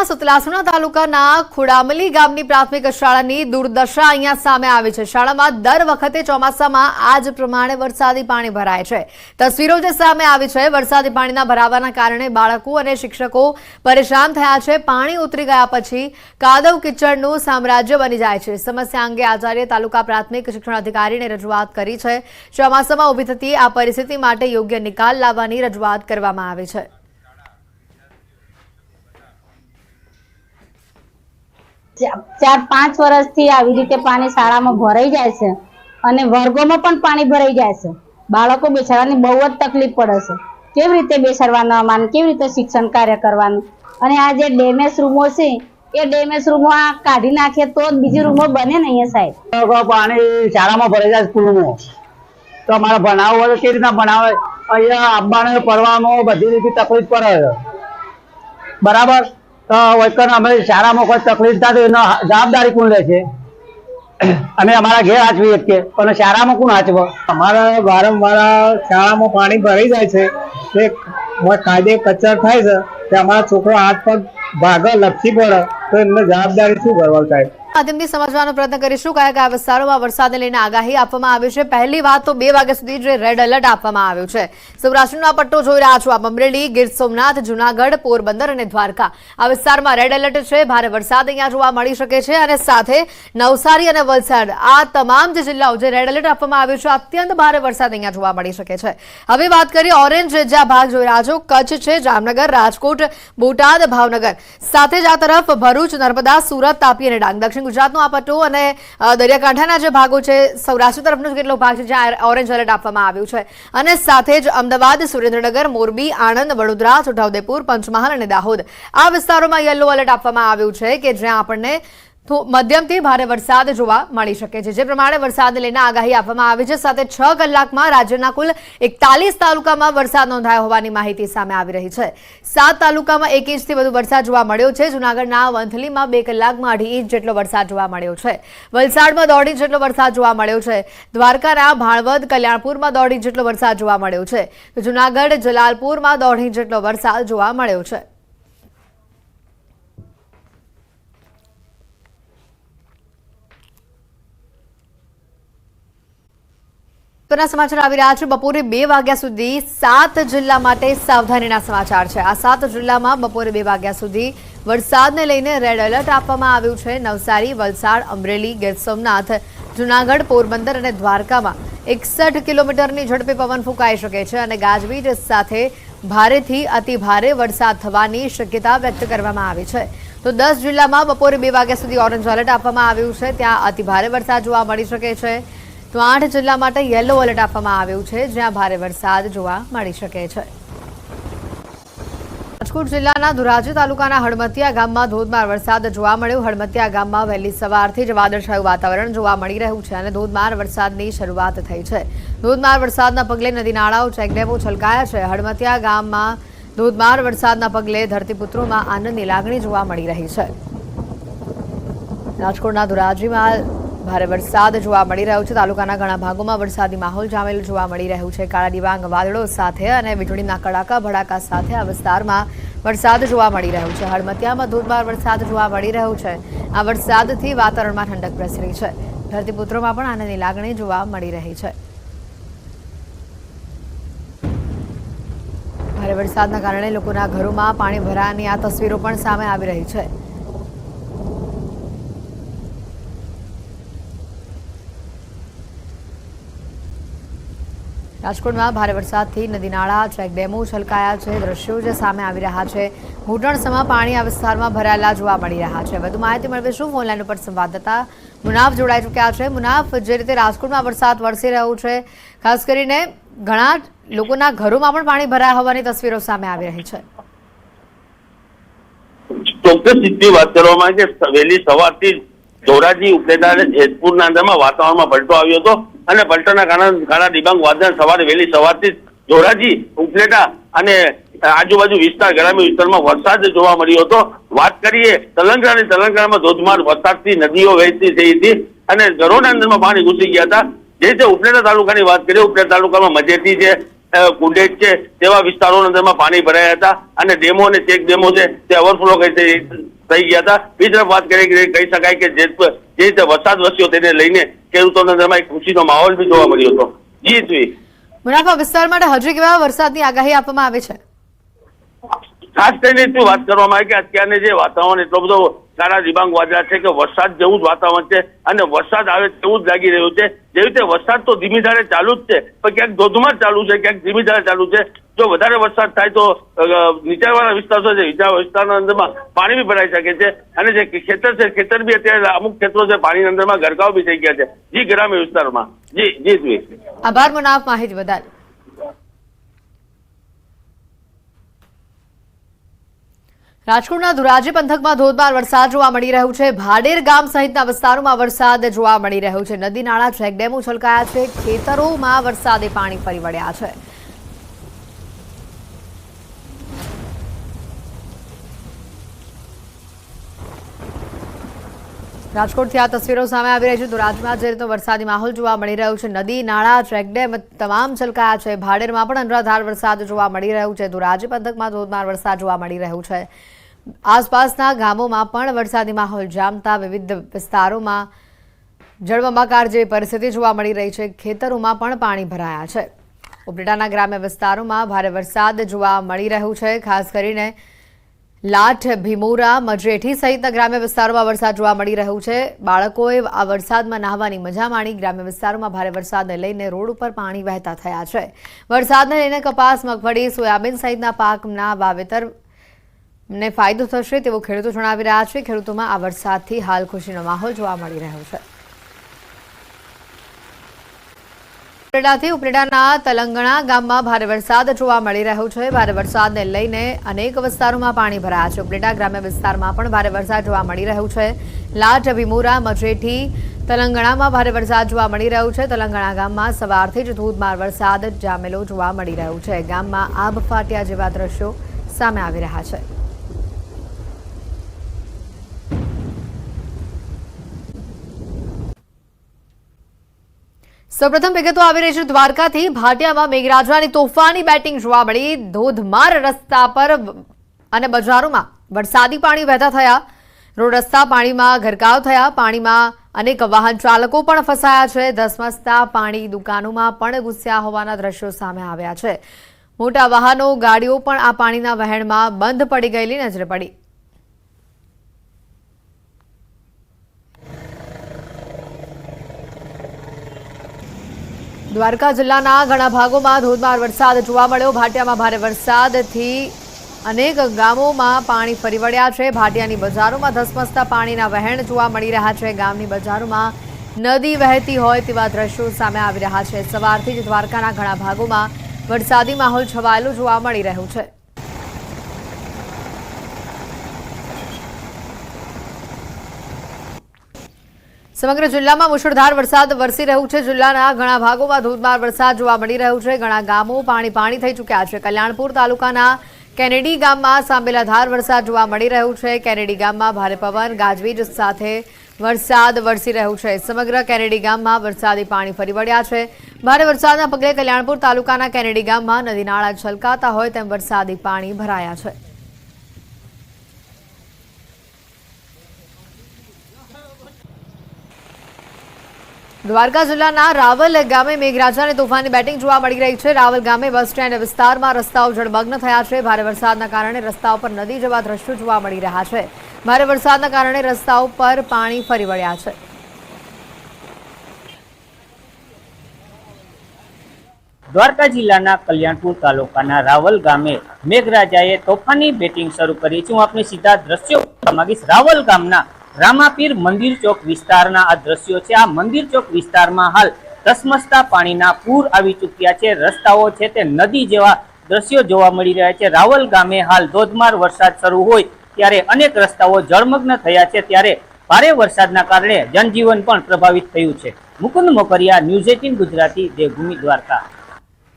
રાજકોटના સતલાસણા તાલુકાના ખુડામલી ગામની પ્રાથમિક શાળાની દુર્દશા અહીંયા સામે આવી છે। શાળામાં દર વખતે ચોમાસામાં આ જ પ્રમાણે વરસાદી પાણી ભરાય છે। તસવીરો જે સામે આવી છે, વરસાદી પાણીના ભરાવાના કારણે બાળકો અને શિક્ષકો પરેશાન થયા છે। પાણી ઉતરી ગયા પછી કાદવ કિચડનું સામ્રાજ્ય બની જાય છે। સમસ્યા અંગે આચાર્ય તાલુકા પ્રાથમિક શિક્ષણ અધિકારીને રજૂઆત કરી છે। ચોમાસામાં ઊભી થતી આ પરિસ્થિતિ માટે યોગ્ય નિકાલ લાવવાની રજૂઆત કરવામાં આવી છે। 4-5 વર્ષથી આવી રીતે પાણી શાળામાં ભરાઈ જાય છે અને વર્ગોમાં પણ પાણી ભરાઈ જાય છે। બાળકો બેસાડવાની બહુ જ તકલીફ પડે છે। કેવી રીતે બેસાડવાનું અમારે, કેવી રીતે શિક્ષણ કાર્ય કરવાનું? અને આ જે ડેમેજ રૂમો છે એ ડેમેજ રૂમો આ કાઢી નાખે તો જ બીજી રૂમો બને ને અહીંયા સાહેબ। પાણી શાળામાં ભરાઈ જાય સ્કૂલમાં તો અમારે ભણાવવું હોય કેવી રીતના ભણાવે? અહીંયા આવવાનું પડવાનું બધી રીતે તકલીફ પડે બરાબર। તો અમે શાળામાં કોઈ તકલીફ થાય એનો જવાબદારી કોણ લે છે? અમે અમારા ઘેર હાચવી શકીએ પણ શાળામાં કોણ હાચવે? અમારા વારંવાર શાળામાં પાણી ભરાઈ જાય છે, તે કાયદે કચર થાય છે કે અમારા છોકરો હાથ પગ ભાગે લપસી પડે તો એમને જવાબદારી શું કરવા સાહેબ? માધ્યમથી સમજવાનો પ્રયત્ન કરીશું કયા વિસ્તારોમાં વરસાદને લઈને આગાહી આપવામાં આવી છે। પહેલી વાત તો 2 વાગ્યા સુધી જે રેડ એલર્ટ આપવામાં આવ્યું છે। સૌરાષ્ટ્રનો આ પટ્ટો જોઈ રહ્યા છો, આ અમરેલી, ગીર સોમનાથ, જૂનાગઢ, પોરબંદર અને દ્વારકા આ વિસ્તારમાં રેડ એલર્ટ છે। ભારે વરસાદ અહીંયા જોવા મળી શકે છે અને સાથે નવસારી અને વલસાડ આ તમામ જે જિલ્લાઓ જે રેડ એલર્ટ આપવામાં આવ્યું છે, અત્યંત ભારે વરસાદ અહીંયા જોવા મળી શકે છે। હવે વાત કરીએ ઓરેન્જ જ્યાં ભાગ જોઈ રહ્યા છો, કચ્છ છે, જામનગર, રાજકોટ, બોટાદ, ભાવનગર, સાથે જ આ તરફ ભરૂચ, નર્મદા, સુરત, તાપી અને ડાંગ। દક્ષિણ ગુજરાતનો આ પટ્ટો અને દરિયાકાંઠાના જે ભાગો છે, સૌરાષ્ટ્ર તરફનો કેટલો ભાગ છે જ્યાં ઓરેન્જ એલર્ટ આપવામાં આવ્યું છે અને સાથે જ અમદાવાદ, સુરેન્દ્રનગર, મોરબી, આણંદ, વડોદરા, છોટાઉદેપુર, પંચમહાલ અને દાહોદ આ વિસ્તારોમાં યલો એલર્ટ આપવામાં આવ્યું છે કે જ્યાં આપણને મધ્યમથી ભારે વરસાદ જોવા મળી શકે છે। જે પ્રમાણે વરસાદને લઈને આગાહી આપવામાં આવી છે, સાથે 6 કલાકમાં રાજ્યના કુલ 41 તાલુકામાં વરસાદ નોંધાયો હોવાની માહિતી સામે આવી રહી છે। 7 તાલુકામાં 1 ઇંચથી વધુ વરસાદ જોવા મળ્યો છે। જૂનાગઢના વંથલીમાં 2 કલાકમાં 2.5 ઇંચ જેટલો વરસાદ જોવા મળ્યો છે। વલસાડમાં 1.5 ઇંચ જેટલો વરસાદ જોવા મળ્યો છે। દ્વારકાના ભાણવડ, કલ્યાણપુરમાં 1.5 ઇંચ જેટલો વરસાદ જોવા મળ્યો છે। જૂનાગઢ, જલાલપુરમાં 1.5 ઇંચ જેટલો વરસાદ જોવા મળ્યો છે। સમાચાર આવી રહ્યા છે। બપોરે 2 વાગ્યા સુધી 7 જિલ્લા માટે સાવધાનીના સમાચાર છે। આ 7 જિલ્લામાં બપોરે 2 વાગ્યા સુધી વરસાદને લઈને રેડ એલર્ટ આપવામાં આવ્યું છે। નવસારી, વલસાડ, અમરેલી, ગીર સોમનાથ, જૂનાગઢ, પોરબંદર અને દ્વારકામાં 61 કિલોમીટરની ઝડપે પવન ફૂંકાઈ શકે છે અને ગાજવીજ સાથે ભારેથી અતિ ભારે વરસાદ થવાની શક્યતા વ્યક્ત કરવામાં આવી છે। તો 10 જિલ્લામાં બપોરે 2 વાગ્યા સુધી ઓરેન્જ એલર્ટ આપવામાં આવ્યું છે, ત્યાં અતિ ભારે વરસાદ જોવા મળી શકે છે। તો 8 જિલ્લા માટે યલો એલર્ટ આપવામાં આવ્યું છે, જ્યાં ભારે વરસાદ જોવા મળી શકે છે। રાજકોટ જિલ્લાના ધોરાજી તાલુકાના હળમતિયા ગામમાં ધોધમાર વરસાદ જોવા મળ્યો। હળમતિયા ગામમાં વહેલી સવારથી જ વાદળછાયું વાતાવરણ જોવા મળી રહ્યું છે અને ધોધમાર વરસાદની શરૂઆત થઈ છે। ધોધમાર વરસાદના પગલે નદી નાળાઓ, ચેકડેમો છલકાયા છે। હળમતિયા ગામમાં ધોધમાર વરસાદના પગલે ધરતીપુત્રોમાં આનંદની લાગણી જોવા મળી રહી છે। રાજકોટના ધોરાજીમાં ભારે વરસાદ જોવા મળી રહ્યો છે। તાલુકાના ઘણા ભાગોમાં વરસાદી માહોલ જામેલ જોવા મળી રહ્યું છે। કાળા ડિબાંગ વાદળો સાથે અને વીજળીના કડાકા ભડાકા સાથે આ વિસ્તારમાં વરસાદ જોવા મળી રહ્યો છે। હળમતિયામાં ધોધમાર વરસાદ જોવા મળી રહ્યો છે। આ વરસાદથી વાતાવરણમાં ઠંડક પ્રસરી છે। ધરતીપુત્રોમાં પણ આનંદની લાગણી જોવા મળી રહી છે। ભારે વરસાદના કારણે લોકોના ઘરોમાં પાણી ભરાવાની આ તસવીરો પણ સામે આવી રહી છે। રાજકોટમાં ભારે વરસાદથી નદી નાળા, ચેકડેમો છલકાયા છે। દ્રશ્યો જે સામે આવી રહ્યા છે, ઘૂંટણસમાં પાણી આ વિસ્તારમાં ભરાયેલા જોવા મળી રહ્યા છે। વધુ માહિતી મેળવીશું ફોનલાઈન ઉપર સંવાદદાતા મુનાફ જોડાઈ ચૂક્યા છે। મુનાફ, જે રીતે રાજકોટમાં વરસાદ વરસી રહ્યો છે, ખાસ કરીને ઘણા લોકોના ઘરોમાં પણ પાણી ભરાયા હોવાની તસવીરો સામે આવી રહી છે। ચોક્કસ સ્થિતિ વાત કરવામાં આવે છે, વહેલી સવારથી ધોરાજી, ઉપલેટા અને જેતપુરના અંદરમાં વાતાવરણમાં પલટો આવ્યો હતો અને પલટાના કારણે કાળા ડિબાંગ વાદળ સવારે વહેલી સવારથી ધોરાજી, ઉપલેટા અને આજુબાજુ વિસ્તાર, ગ્રામ્ય વિસ્તારમાં વરસાદ જોવા મળ્યો હતો। વાત કરીએ તેલંગાણામાં ધોધમાર વરસાદથી નદીઓ વહેતી થઈ હતી અને ઘરોના અંદરમાં પાણી ઘૂસી ગયા હતા। જે રીતે ઉપલેટા તાલુકાની વાત કરીએ, ઉપલેટા તાલુકામાં મજેટી છે, કુંડેજ છે તેવા વિસ્તારોની અંદરમાં પાણી ભરાયા હતા અને ડેમો અને ચેક ડેમો છે તે ઓવરફ્લો થઈ ગયા હતા. બીજી તરફ વાત કરીએ કહી શકાય કે જે રીતે વરસાદ વરસ્યો તેને લઈને ખેડૂતોના અંદરમાં એક ખુશીનો માહોલ બી જોવા મળ્યો હતો. જી મુનાફા વિસ્તાર માટે હજી કેવા વરસાદની આગાહી આપવામાં આવી છે? ખાસ કરીને વાત કરવામાં આવે કે અત્યારને જે વાતાવરણ એટલો બધો કાળા ડિબાંગ વાદળા છે કે વરસાદ જેવું જ વાતાવરણ છે અને વરસાદ આવે તેવું જ લાગી રહ્યું છે. જેવી રીતે વરસાદ તો ધીમી ધારે ચાલુ જ છે, પણ ક્યાંક ધોધમાર ચાલુ છે, ક્યાંક ધીમી ધારે ચાલુ છે. જો વધારે વરસાદ થાય તો નીચાણવાળા વિસ્તારો છે, નીચાણવાળા વિસ્તારના અંદરમાં પાણી બી ભરાઈ શકે છે અને જે ખેતર છે ખેતર બી અત્યારે અમુક ખેતરો છે પાણીની અંદરમાં ગરકાવ બી થઈ ગયા છે. જી ગ્રામ્ય વિસ્તારમાં. જી આભાર મુનાફ માહિતી બદલ. રાજકોટના ધોરાજી પંથકમાં ધોધમાર વરસાદ જોવા મળી રહ્યો છે. ભાડેર ગામ સહિતના વિસ્તારોમાં વરસાદ જોવા મળી રહ્યો છે. નદી નાળા ચેકડેમો છલકાયા છે. ખેતરોમાં વરસાદે પાણી ફરી વળ્યા છે. રાજકોટથી આ તસવીરો સામે આવી રહી છે. ધોરાજીમાં જે રીતનો વરસાદી માહોલ જોવા મળી રહ્યો છે. નદી નાળા ચેકડેમ તમામ છલકાયા છે. ભાડેરમાં પણ અનરાધાર વરસાદ જોવા મળી રહ્યો છે. ધોરાજી પંથકમાં ધોધમાર વરસાદ જોવા મળી રહ્યો છે. આસપાસના ગામોમાં પણ વરસાદી માહોલ જામતા વિવિધ વિસ્તારોમાં જળબંબાકાર જેવી પરિસ્થિતિ જોવા મળી રહી છે. ખેતરોમાં પણ પાણી ભરાયા છે. ઉપલેટાના ગ્રામ્ય વિસ્તારોમાં ભારે વરસાદ જોવા મળી રહ્યું છે. ખાસ કરીને લાઠ, ભીમોરા, મજરેઠી સહિતના ગ્રામ્ય વિસ્તારોમાં વરસાદ જોવા મળી રહ્યું છે. બાળકોએ આ વરસાદમાં નહાવાની મજા માણી. ગ્રામ્ય વિસ્તારોમાં ભારે વરસાદને લઈને રોડ ઉપર પાણી વહેતા થયા છે. વરસાદને લઈને કપાસ, મગફળી, સોયાબીન સહિતના પાકના વાવેતરને ફાયદો થશે તેવું ખેડૂતો જણાવી રહ્યા છે. ખેડૂતોમાં આ વરસાદથી હાલ ખુશીનો માહોલ જોવા મળી રહ્યો છે. ઉપલેટાના તલંગણા ગામમાં ભારે વરસાદ જોવા મળી રહ્યો છે. ભારે વરસાદને લઈને અનેક વિસ્તારોમાં પાણી ભરાયા છે. ઉપલેટા ગ્રામ્ય વિસ્તારમાં પણ ભારે વરસાદ જોવા મળી રહ્યો છે. લાઠ, ભીમોરા, મજરેઠી, તલંગણામાં ભારે વરસાદ જોવા મળી રહ્યો છે. તલંગણા ગામમાં સવારથી જ ધોધમાર વરસાદ જામેલો જોવા મળી રહ્યો છે. ગામમાં આબ ફાટ્યા જેવા દ્રશ્યો સામે આવી રહ્યા છે. સૌપ્રથમ વિગતો આવી રહી છે દ્વારકાથી. ભાટિયામાં મેઘરાજાની તોફાની બેટિંગ જોવા મળી. ધોધમાર રસ્તા પર અને બજારોમાં વરસાદી પાણી વહેતા થયા. રોડ રસ્તા પાણીમાં ગરકાવ થયા. પાણીમાં અનેક વાહન ચાલકો પણ ફસાયા છે. ધસમસતા પાણી દુકાનોમાં પણ ઘૂસ્યા હોવાના દ્રશ્યો સામે આવ્યા છે. મોટા વાહનો, ગાડીઓ પણ આ પાણીના વહેણમાં બંધ પડી ગયેલી નજરે પડી. દ્વારકા જિલ્લાના ઘણા ભાગોમાં ધોધમાર વરસાદ જોવા મળ્યો. ભાટિયામાં ભારે વરસાદથી અનેક ગામોમાં પાણી ફરી વળ્યા છે. ભાટિયાની બજારોમાં ધસમસતા પાણીના વહેણ જોવા મળી રહ્યા છે. ગામની બજારોમાં નદી વહેતી હોય તેવા દ્રશ્યો સામે આવી રહ્યા છે. સવારથી જ દ્વારકાના ઘણા ભાગોમાં વરસાદી માહોલ છવાયેલો જોવા મળી રહ્યો છે. સમગ્ર જિલ્લામાં મુશળધાર વરસાદ વરસી રહ્યું છે. જિલ્લાના ઘણા ભાગોમાં ધોધમાર વરસાદ જોવા મળી રહ્યો છે. ઘણા ગામો પાણી થઈ ચૂક્યા છે. કલ્યાણપુર તાલુકાના કેનેડી ગામમાં સાંબેલાધાર વરસાદ જોવા મળી રહ્યું છે. કેનેડી ગામમાં ભારે પવન, ગાજવીજ સાથે વરસાદ વરસી રહ્યું છે. સમગ્ર કેનેડી ગામમાં વરસાદી પાણી ફરી વળ્યા છે. ભારે વરસાદના પગલે કલ્યાણપુર તાલુકાના કેનેડી ગામમાં નદી નાળા છલકાતા હોય તેમ વરસાદી પાણી ભરાયા છે. દ્વારકા જિલ્લાના રાવલ ગામે મેઘરાજાની તોફાની બેટિંગ જોવા મળી રહી છે. રાવલ ગામે બસ સ્ટેન્ડ વિસ્તારમાં રસ્તાઓ જળમગ્ન થયા છે. ભારે વરસાદના કારણે રસ્તાઓ પર નદી જેવા દ્રશ્યો જોવા મળી રહ્યા છે. ભારે વરસાદના કારણે રસ્તાઓ પર પાણી ફરી વળ્યા છે. દ્વારકા જિલ્લાના કલ્યાણપુર તાલુકાના રાવલ ગામે મેઘરાજાએ તોફાની બેટિંગ શરૂ કરી છે. હું આપને સીધા દ્રશ્યો માંગીશ. રાવલ ગામના રામાપીર મંદિર ચોક વિસ્તારના આ દ્રશ્યો છે. આ મંદિર ચોક વિસ્તારમાં હાલ ધસમસતા પાણીના પૂર આવી ચૂક્યા છે. રસ્તાઓ છે તે નદી જેવા દ્રશ્યો જોવા મળી રહ્યા છે. રાવલ ગામે હાલ ધોધમાર વરસાદ શરૂ હોય ત્યારે અનેક રસ્તાઓ જળમગ્ન થયા છે. ત્યારે ભારે વરસાદના કારણે જનજીવન પણ પ્રભાવિત થયું છે. મુકુંદ મોકરિયા, ન્યૂઝ 18 ગુજરાતી, દેવભૂમિ, દ્વારકા.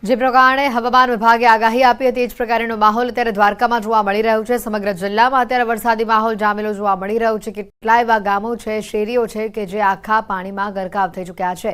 જે પ્રકારે હવામાન વિભાગે આગાહી આપી હતી એ જ પ્રકારનો માહોલ અત્યારે દ્વારકામાં જોવા મળી રહ્યો છે। સમગ્ર જિલ્લામાં અત્યારે વરસાદી માહોલ જામેલો જોવા મળી રહ્યો છે। કેટલાય એવા ગામો છે, શેરીઓ છે કે જે આખા પાણીમાં ગરકાવ થઈ ચૂક્યા છે।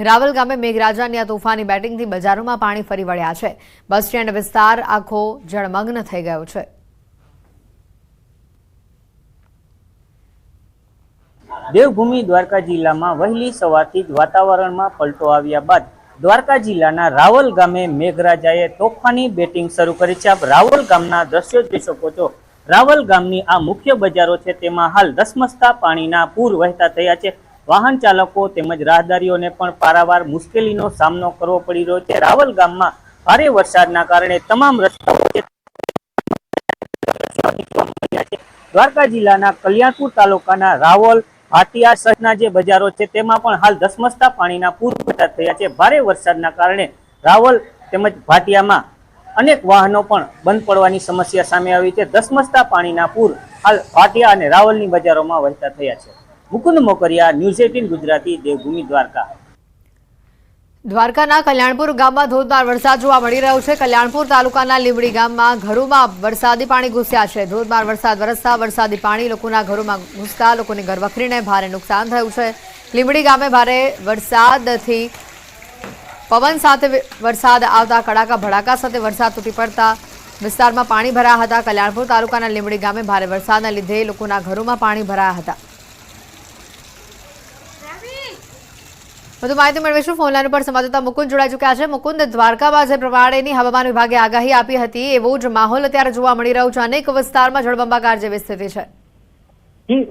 રાવલ ગામે મેઘરાજાની આ તોફાની બેટિંગથી બજારોમાં પાણી ફરી વળ્યા છે। બસ સ્ટેન્ડ વિસ્તાર આખો જળમગ્ન થઈ ગયો છે। દેવભૂમિ દ્વારકા જિલ્લામાં વહેલી સવારથી જ વાતાવરણમાં પલટો આવ્યા બાદ દ્વારકા જિલ્લાના રાવલ ગામે મેઘરાજાએ તોફાની બેટિંગ શરૂ કરી છે। આપ રાવલ ગામના દ્રશ્યો જોઈ શકો છો। રાવલ ગામની આ મુખ્ય બજારો છે તેમાં હાલ ધસમસતા પાણીના પૂર વહેતા થયા છે। વાહન ચાલકો તેમજ રાહદારીઓને પણ પારાવાર મુશ્કેલીનો સામનો કરવો પડી રહ્યો છે। રાવલ ગામમાં ભારે વરસાદના કારણે તમામ રસ્તાઓ દ્વારકા જિલ્લાના કલ્યાણપુર તાલુકાના રાવલ, ભાટિયા સહિતના જે બજારો છે તેમાં પણ હાલ ધસમસતા પાણીના પૂર વહેતા થયા છે। ભારે વરસાદના કારણે રાવલ તેમજ ભાટિયામાં અનેક વાહનો પણ બંધ પડવાની સમસ્યા સામે આવી છે। ધસમસતા પાણીના પૂર હાલ ભાટિયા અને રાવલની બજારોમાં વહેતા થયા છે। મુકુંદ મોકરિયા, ન્યૂઝ 18 ગુજરાતી, દેવભૂમિ દ્વારકા। દ્વારકાના કલ્યાણપુર ગામમાં ધોધમાર વરસાદ જોવા મળી રહ્યો છે। કલ્યાણપુર તાલુકાના લીંબડી ગામમાં ઘરોમાં વરસાદી પાણી ઘૂસ્યા છે। ધોધમાર વરસાદ વરસતા વરસાદી પાણી લોકોના ઘરોમાં ઘૂસતા લોકોની ઘરવખરીને ભારે નુકસાન થયું છે। લીંબડી ગામે ભારે વરસાદથી પવન સાથે વરસાદ આવતા કડાકા ભડાકા સાથે વરસાદ તૂટી પડતા વિસ્તારમાં પાણી ભરાયા હતા। કલ્યાણપુર તાલુકાના લીંબડી ગામે ભારે વરસાદના લીધે લોકોના ઘરોમાં પાણી ભરાયા હતા। વધુ માહિતી મેળવીશું ફોનલાઈન પર સંવાદદાતા મુકુંદ જોડાઈ ચૂક્યા છે। મુકુંદ, દ્વારકામાં જે પ્રમાણેની હવામાન વિભાગે આગાહી આપી હતી એવો જ માહોલ અત્યારે જોવા મળી રહ્યો છે। અનેક વિસ્તારમાં જળબંબાકાર જેવી સ્થિતિ છે।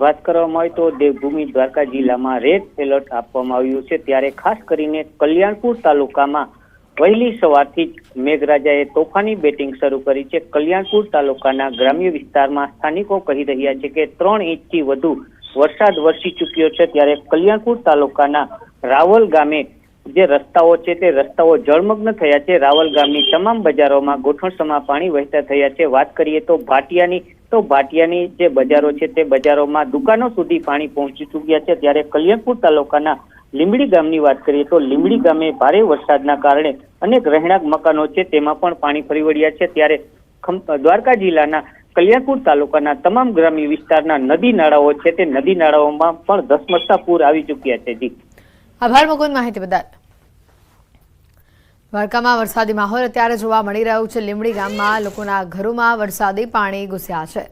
વાત કરવામાં આવે તો દેવભૂમિ દ્વારકા જિલ્લામાં રેડ એલર્ટ આપવામાં આવ્યું છે। ત્યારે ખાસ કરીને કલ્યાણપુર તાલુકામાં વહેલી સવારથી જ મેઘરાજાએ તોફાની બેટિંગ શરૂ કરી છે। કલ્યાણપુર તાલુકાના ગ્રામ્ય વિસ્તારમાં સ્થાનિકો કહી રહ્યા છે કે 3 ઇંચથી વધુ વરસાદ વરસી ચૂક્યો છે। ત્યારે કલ્યાણપુર તાલુકાના રાવલ ગામે જે રસ્તાઓ છે તે રસ્તાઓ જળમગ્ન થયા છે। રાવલ ગામની તમામ બજારોમાં ગોઠણસમા પાણી વહેતા થયા છે। વાત કરીએ તો ભાટિયાની જે બજારો છે તે બજારોમાં દુકાનો સુધી પાણી પહોંચી ચૂક્યા છે। ત્યારે કલ્યાણપુર તાલુકાના લીંબડી ગામની વાત કરીએ તો લીંબડી ગામે ભારે વરસાદના કારણે અનેક રહેણાંક મકાનો છે તેમાં પણ પાણી ફરી વળ્યા છે। ત્યારે દ્વારકા જિલ્લાના કલ્યાણપુર તાલુકાના તમામ ગ્રામ્ય વિસ્તારના નદી નાળાઓ છે તે નદી નાળાઓમાં પણ ધસમસતા પૂર આવી ચૂક્યા છે। જી આભાર મુકુંદ માહિતી બદલ। દ્વારકામાં વરસાદી માહોલ અત્યારે જોવા મળી રહ્યો છે। લીંબડી ગામમાં લોકોના ઘરોમાં વરસાદી પાણી ઘૂસ્યા છે।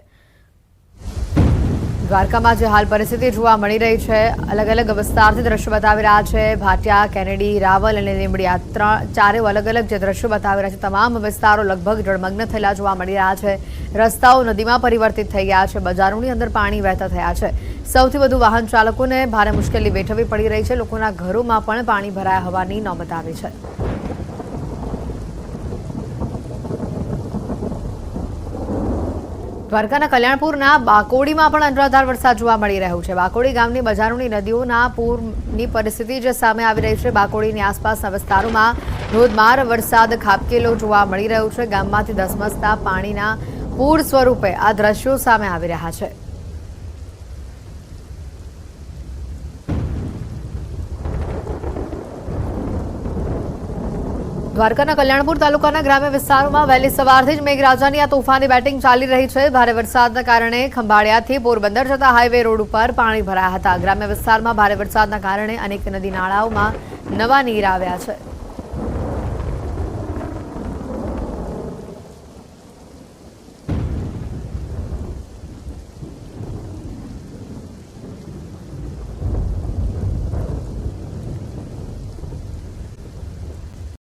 દ્વારકામાં જે હાલ પરિસ્થિતિ જોવા મળી રહી છે, અલગ અલગ વિસ્તારથી દ્રશ્યો બતાવી રહ્યા છે। ભાટિયા, કેનેડી, રાવલ અને લીંબડી આ ચારેય અલગ અલગ જે દ્રશ્યો બતાવી રહ્યા છે તમામ વિસ્તારો લગભગ જળમગ્ન થયેલા જોવા મળી રહ્યા છે। રસ્તાઓ નદીમાં પરિવર્તિત થઈ ગયા છે। બજારોની અંદર પાણી વહેતા થયા છે। સૌથી વધુ વાહન ચાલકોને ભારે મુશ્કેલી વેઠવી પડી રહી છે। લોકોના ઘરોમાં પણ પાણી ભરાયા હોવાની નોબત આવી છે। દ્વારકાના કલ્યાણપુરના બાકોડીમાં પણ અનરાધાર વરસાદ જોવા મળી રહ્યો છે। બાકોડી ગામની બજારોની નદીઓના પૂરની પરિસ્થિતિ જે સામે આવી રહી છે। બાકોડીની આસપાસના વિસ્તારોમાં ધોધમાર વરસાદ ખાબકેલો જોવા મળી રહ્યો છે। ગામમાંથી ધસમસતા પાણીના પૂર સ્વરૂપે આ દ્રશ્યો સામે આવી રહ્યા છે। દ્વારકાના કલ્યાણપુર તાલુકાના ગ્રામ્ય વિસ્તારોમાં વહેલી સવારથી જ મેઘરાજાની આ તોફાની બેટિંગ ચાલી રહી છે। ભારે વરસાદના કારણે ખંભાળિયાથી પોરબંદર જતા હાઈવે રોડ ઉપર પાણી ભરાયા હતા। ગ્રામ્ય વિસ્તારમાં ભારે વરસાદના કારણે અનેક નદી નાળાઓમાં નવા નીર આવ્યા છે।